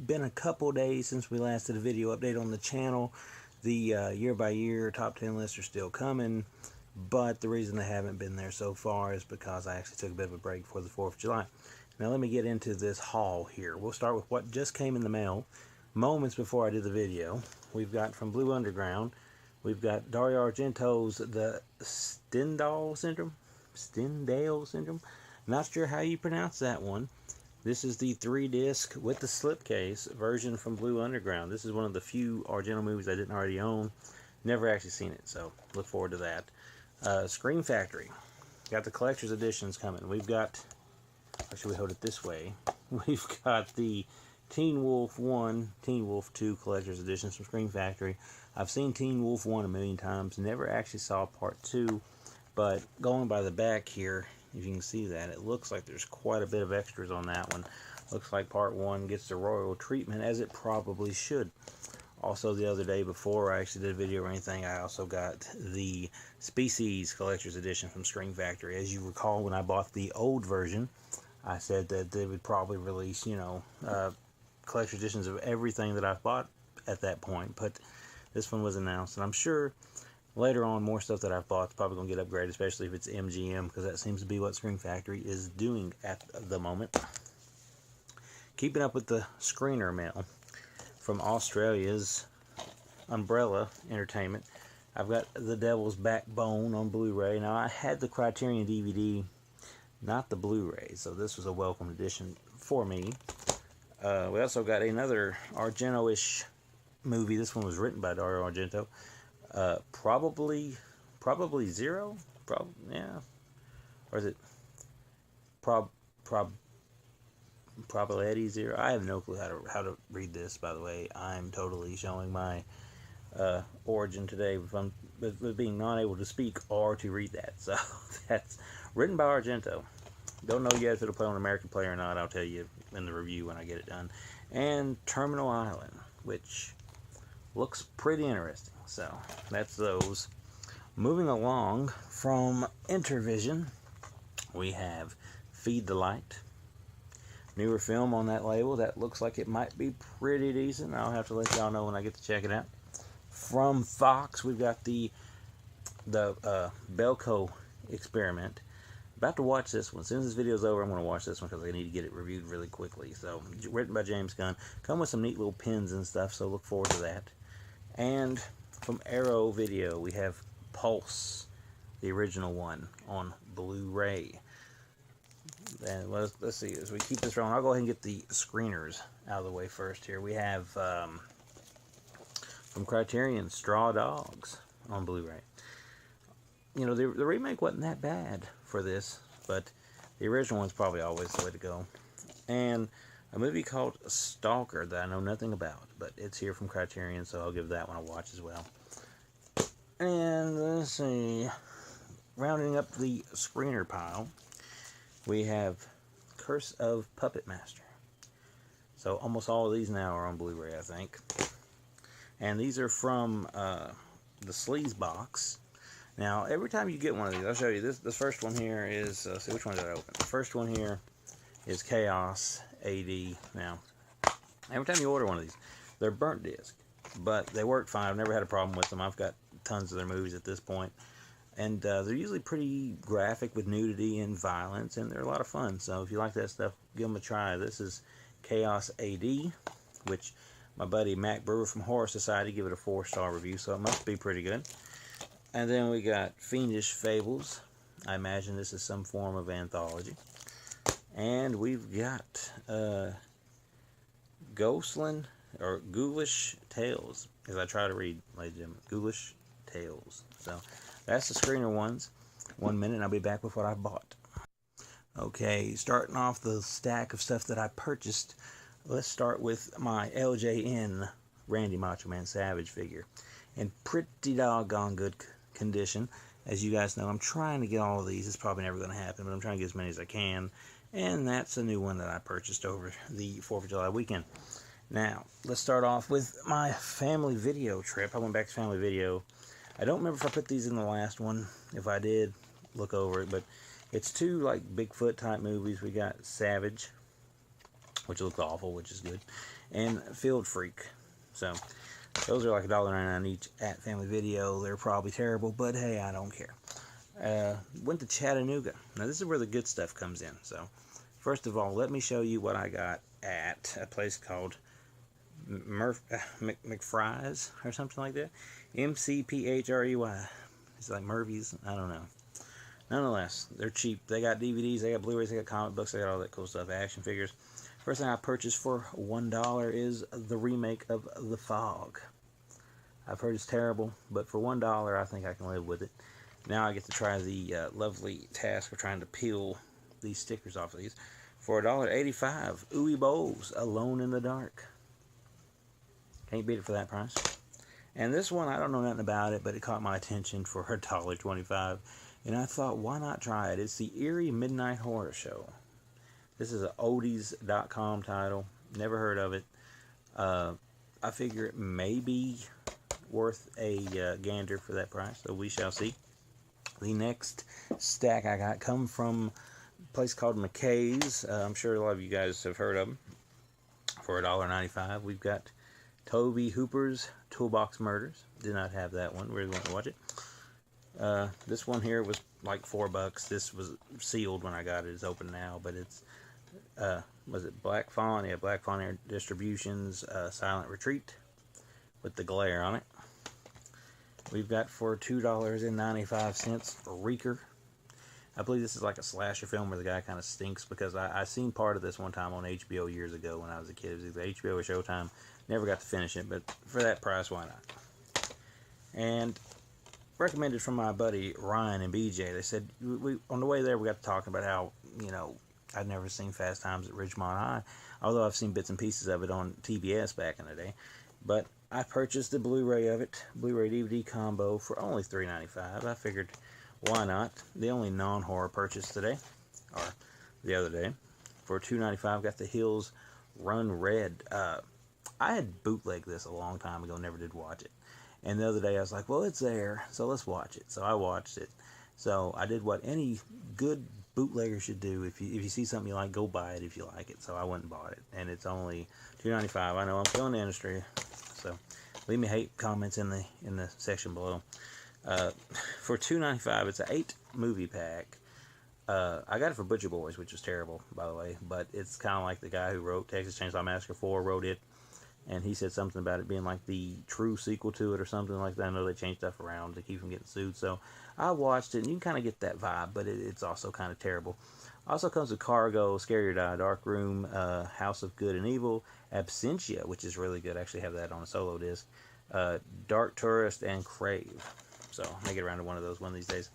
been a couple days since we last did a video update on the channel. The year by year top 10 lists are still coming, but the reason they haven't been there so far is because I actually took a bit of a break for the 4th of July. Now let me get into this haul here. We'll start with what just came in the mail moments before I did the video. We've got from Blue Underground, we've got Dario Argento's The Stendhal Syndrome. Not sure how you pronounce that one. This is the 3-disc with the slipcase version from Blue Underground. This is one of the few Argento movies I didn't already own. Never actually seen it, so look forward to that. Scream Factory. Got the collector's editions coming. We've got, actually we hold it this way. We've got the Teen Wolf 1, Teen Wolf 2 collector's editions from Scream Factory. I've seen Teen Wolf 1 a million times. Never actually saw part 2, but going by the back here, if you can see that, it looks like there's quite a bit of extras on that one. Looks like part 1 gets the royal treatment, as it probably should. Also, the other day before I actually did a video or anything, I also got the Species Collector's Edition from Scream Factory. As you recall, when I bought the old version, I said that they would probably release, collector's editions of everything that I've bought at that point. But this one was announced, and I'm sure later on, more stuff that I've bought is probably going to get upgraded, especially if it's MGM, because that seems to be what Scream Factory is doing at the moment. Keeping up with the screener mail from Australia's Umbrella Entertainment. I've got The Devil's Backbone on Blu-ray. Now, I had the Criterion DVD, not the Blu-ray, so this was a welcome addition for me. We also got another Argento-ish movie. This one was written by Dario Argento. Probably Zero? Yeah. Or is it Probability Zero? I have no clue how to read this, by the way. I'm totally showing my origin today with being not able to speak or to read that. So, that's written by Argento. Don't know yet if it'll play on American Player or not. I'll tell you in the review when I get it done. And Terminal Island, which looks pretty interesting. So, that's those. Moving along from Intervision, we have Feed the Light. Newer film on that label. That looks like it might be pretty decent. I'll have to let y'all know when I get to check it out. From Fox, we've got the Belko Experiment. About to watch this one. As soon as this video's over, I'm going to watch this one because I need to get it reviewed really quickly. So, written by James Gunn. Come with some neat little pins and stuff, so look forward to that. And from Arrow Video, we have Pulse, the original one, on Blu-ray. And let's see, as we keep this rolling, I'll go ahead and get the screeners out of the way first here. We have, from Criterion, Straw Dogs on Blu-ray. You know, the remake wasn't that bad for this, but the original one's probably always the way to go. And a movie called Stalker that I know nothing about, but it's here from Criterion, so I'll give that one a watch as well. And let's see, rounding up the screener pile, we have Curse of Puppet Master. So almost all of these now are on Blu-ray, I think. And these are from the Sleaze box. Now, every time you get one of these, I'll show you this. This first one here is, see, which one did I open? The first one here is Chaos AD. Now, every time you order one of these, they're burnt disc, but they work fine. I've never had a problem with them. I've got tons of their movies at this point. And they're usually pretty graphic with nudity and violence, and they're a lot of fun. So if you like that stuff, give them a try. This is Chaos AD, which my buddy Mac Brewer from Horror Society gave it a 4-star review, so it must be pretty good. And then we got Fiendish Fables. I imagine this is some form of anthology. And we've got Ghoulish Tales, as I try to read, ladies and gentlemen. Ghoulish Tales. So that's the screener ones. 1 minute and I'll be back with what I bought. Okay, starting off the stack of stuff that I purchased. Let's start with my LJN Randy Macho Man Savage figure. In pretty doggone good condition. As you guys know, I'm trying to get all of these. It's probably never going to happen, but I'm trying to get as many as I can. And that's a new one that I purchased over the 4th of July weekend. Now, let's start off with my family video trip. I went back to family video. I don't remember if I put these in the last one. If I did, look over it. But it's two like Bigfoot type movies. We got Savage which looks awful, which is good, and Field Freak. So those are like $1.99 each at Family Video. They're probably terrible, but hey, I don't care. Went to Chattanooga. Now this is where the good stuff comes in. So first of all, let me show you what I got at a place called McFry's or something like that. McPhrey. It's like Murphy's. I don't know. Nonetheless, they're cheap. They got DVDs, they got Blu-rays, they got comic books, they got all that cool stuff, action figures. First thing I purchased for $1 is the remake of The Fog. I've heard it's terrible, but for $1, I think I can live with it. Now I get to try the lovely task of trying to peel these stickers off of these. For $1.85, Uwe Boll's Alone in the Dark. Can't beat it for that price. And this one, I don't know nothing about it, but it caught my attention for $1.25. And I thought, why not try it? It's the Eerie Midnight Horror Show. This is an oldies.com title. Never heard of it. I figure it may be worth a gander for that price, so we shall see. The next stack I got come from a place called McKay's. I'm sure a lot of you guys have heard of them. For $1.95, we've got Tobe Hooper's Toolbox Murders. Did not have that one. We're going to watch it. This one here was like $4. This was sealed when I got it. It's open now, but it's was it Black Fawn? Yeah, Black Fawn Air Distributions Silent Retreat with the glare on it. We've got for $2.95 Reeker. I believe this is like a slasher film where the guy kind of stinks, because I seen part of this one time on HBO years ago when I was a kid. It was either HBO or Showtime. Never got to finish it, but for that price, why not? And recommended from my buddy Ryan and BJ. They said, we on the way there, we got to talking about how, you know, I'd never seen Fast Times at Ridgemont High, although I've seen bits and pieces of it on TBS back in the day. But I purchased the Blu-ray of it, Blu-ray DVD combo, for only $3.95. I figured, why not? The only non-horror purchase today, or the other day, for $2.95, got the Hills Run Red. I had bootlegged this a long time ago, never did watch it. And the other day I was like, well, it's there, so let's watch it. So I watched it. So I did what any good bootlegger should do. If you see something you like, go buy it if you like it. So I went and bought it. And it's only $2.95. I know I'm killing the industry. So leave me hate comments in the section below. For $2.95, it's an 8-movie pack. I got it for Butcher Boys, which was terrible, by the way. But it's kind of like the guy who wrote Texas Chainsaw Massacre 4 wrote it. And he said something about it being like the true sequel to it or something like that. I know they changed stuff around to keep from getting sued. So I watched it, and you can kind of get that vibe, but it's also kind of terrible. Also comes with Cargo, Scare or Die, Dark Room, House of Good and Evil, Absentia, which is really good. I actually have that on a solo disc. Dark Tourist, and Crave. So I may get around to one of these days.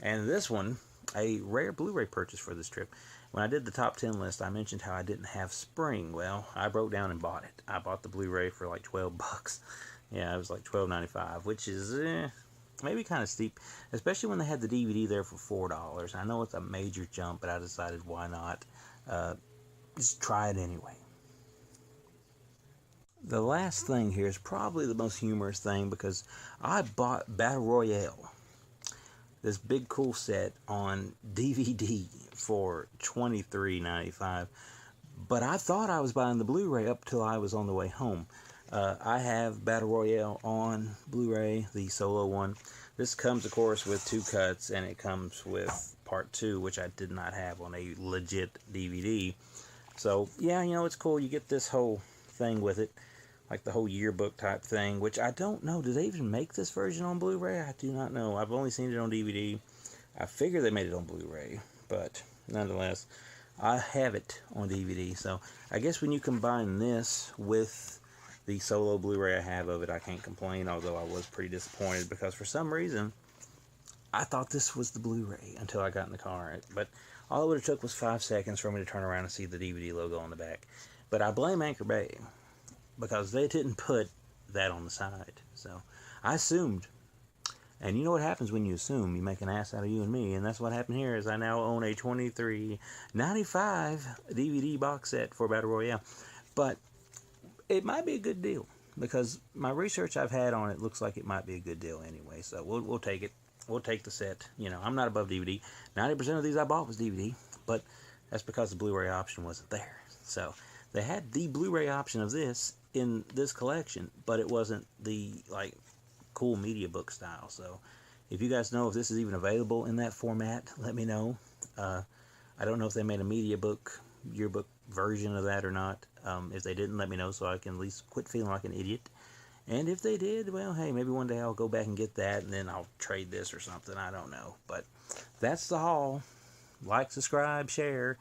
And this one, a rare Blu-ray purchase for this trip. When I did the top 10 list, I mentioned how I didn't have Spring. Well, I broke down and bought it. I bought the Blu-ray for like $12. Yeah, it was like $12.95, which is maybe kind of steep, especially when they had the DVD there for $4. I know it's a major jump, but I decided why not just try it anyway. The last thing here is probably the most humorous thing, because I bought Battle Royale, this big cool set, on DVD for $23.95, but I thought I was buying the Blu-ray up till I was on the way home. I have Battle Royale on Blu-ray, the solo one. This comes, of course, with 2 cuts, and it comes with part 2, which I did not have on a legit DVD. So yeah, you know, it's cool. You get this whole thing with it, like the whole yearbook type thing, which I don't know. Do they even make this version on Blu-ray? I do not know. I've only seen it on DVD. I figure they made it on Blu-ray, but nonetheless, I have it on DVD. So I guess when you combine this with the solo Blu-ray I have of it, I can't complain, although I was pretty disappointed, because for some reason I thought this was the Blu-ray until I got in the car. But all it would have took was 5 seconds for me to turn around and see the DVD logo on the back. But I blame Anchor Bay, because they didn't put that on the side. So I assumed. And you know what happens when you assume? You make an ass out of you and me. And that's what happened here, is I now own a $23.95 DVD box set for Battle Royale. But it might be a good deal, because my research I've had on it looks like it might be a good deal anyway. So we'll take it. We'll take the set. You know, I'm not above DVD. 90% of these I bought was DVD, but that's because the Blu-ray option wasn't there. So They had the Blu-ray option of this in this collection, but it wasn't the like cool media book style. So if you guys know if this is even available in that format, let me know. I don't know if they made a media book yearbook version of that or not. If they didn't, let me know so I can at least quit feeling like an idiot. And if they did, well, hey, maybe one day I'll go back and get that, and then I'll trade this or something. I don't know. But that's the haul. Like, subscribe, share.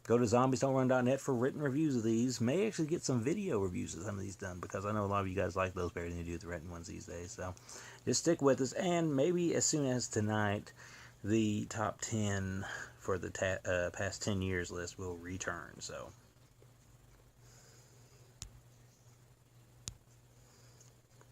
Go to zombiesdon'trun.net for written reviews of these. May actually get some video reviews of some of these done, because I know a lot of you guys like those better than you do the written ones these days. So just stick with us, and maybe as soon as tonight, the top 10 for the past 10 years list will return. So